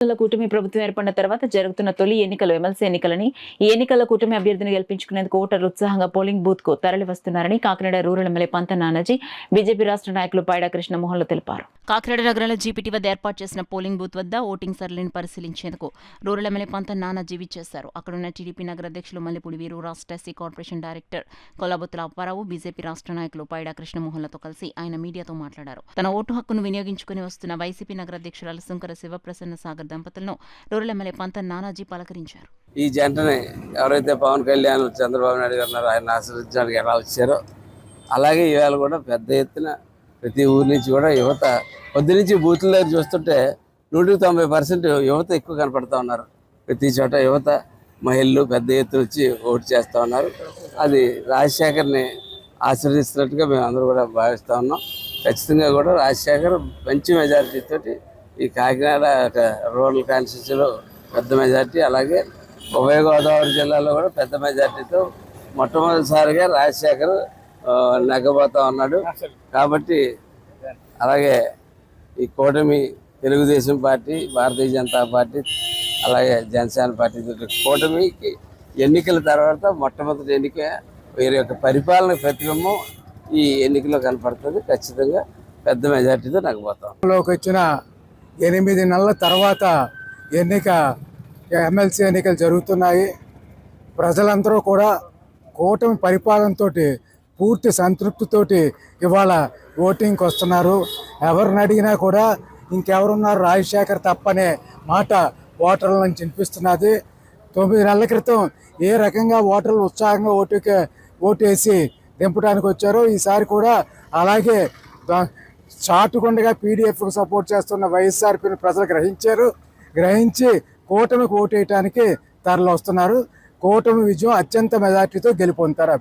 కూటమి ప్రభుత్వం ఏర్పడిన తర్వాత జరుగుతున్న తొలి ఎన్నికలు ఎమ్మెల్సీ ఎన్నికలని ఈ ఎన్నికల్లో కూటమి అభ్యర్థిని గెలిపించుకునేందుకు ఓటర్లు ఉత్సాహంగా పోలింగ్ బూత్ కు తరలి వస్తున్నారని కాకినాడ రూరల్ ఎమ్మెల్యే పంత నానాజీ బీజేపీ రాష్ట్ర నాయకులు పైడా కృష్ణమోహన్లు తెలిపారు. కాకినాడ నగరంలో జీపీటీ వద్ద ఏర్పాటు చేసిన పోలింగ్ బూత్ వద్ద ఓటింగ్ సరళిని పరిశీలించేందుకు రూరల్ ఎమ్మెల్యే పంత నానాజీ విచ్చేశారు. అక్కడున్న టీడీపీ నగర అధ్యక్షులు మల్లెపూడి వీరు, రాష్ట్ర SC corporation director Kollabothula Apparao, BJP రాష్ట్ర నాయకులు పైడా కృష్ణమోహన్లతో కలిసి ఆయన మీడియాతో మాట్లాడారు. తన ఓటు హక్కును వినియోగించుకుని వస్తున్న వైసీపీ నగర అధ్యక్షురాలు శుంకర శివప్రసన్న సాగర్ దంపతులను రూరల్ ఎమ్మెల్యే పంత నానాజీ పలకరించారు. ఈ జంటని ఎవరైతే పవన్ కళ్యాణ్, చంద్రబాబు నాయుడు గారు ఆయన ఆశీర్వదించడానికి ఎలా వచ్చారో అలాగే ఇవాళ కూడా పెద్ద ఎత్తున ప్రతి ఊరి నుంచి కూడా యువత పొద్దు నుంచి బూతుల దగ్గర చూస్తుంటే 190% యువత ఎక్కువ కనపడతా ఉన్నారు. ప్రతి చోట యువత, మహిళలు పెద్ద ఎత్తున వచ్చి ఓటు చేస్తూ ఉన్నారు. అది రాజశేఖర్ని ఆశీర్వదిస్తున్నట్టుగా మేము అందరూ కూడా భావిస్తూ ఉన్నాం. ఖచ్చితంగా కూడా రాజశేఖర్ మంచి మెజారిటీతోటి ఈ కాకినాడ రూరల్ కాన్స్టిట్యూన్సీలో పెద్ద మెజార్టీ, అలాగే ఉభయ గోదావరి జిల్లాలో కూడా పెద్ద మెజార్టీతో మొట్టమొదటిసారిగా రాజశేఖర్ నెగ్గబోతా ఉన్నాడు. కాబట్టి అలాగే ఈ కూటమి తెలుగుదేశం పార్టీ, భారతీయ జనతా పార్టీ, అలాగే జనసేన పార్టీ కూటమికి ఎన్నికల తర్వాత మొట్టమొదటి ఎన్నిక వీరి యొక్క పరిపాలన ప్రతిబింబం ఈ ఎన్నికలో కనపడుతుంది. ఖచ్చితంగా పెద్ద మెజార్టీతో నెగ్గబోతాం. వచ్చిన 8 నెలల తర్వాత ఎమ్మెల్సీ ఎన్నికలు జరుగుతున్నాయి. ప్రజలందరూ కూడా కూటమి పరిపాలనతో పూర్తి సంతృప్తితోటి ఇవాళ ఓటింగ్కి వస్తున్నారు. ఎవరిని అడిగినా కూడా ఇంకెవరున్నారు రాజశేఖర్ తప్పనే మాట ఓటర్ల నుంచి వినిపిస్తున్నది. 9 నెలల క్రితం ఏ రకంగా ఓటర్లు ఉత్సాహంగా ఓటేసి దింపడానికి వచ్చారో ఈసారి కూడా అలాగే చాటుకొండగా పీడీఎఫ్కు సపోర్ట్ చేస్తున్న వైఎస్ఆర్పీని ప్రజలు గ్రహించి కూటమికి ఓటేయటానికి తరలి వస్తున్నారు. కూటమి విజయం అత్యంత మెజార్టీతో గెలుపొందుతారు.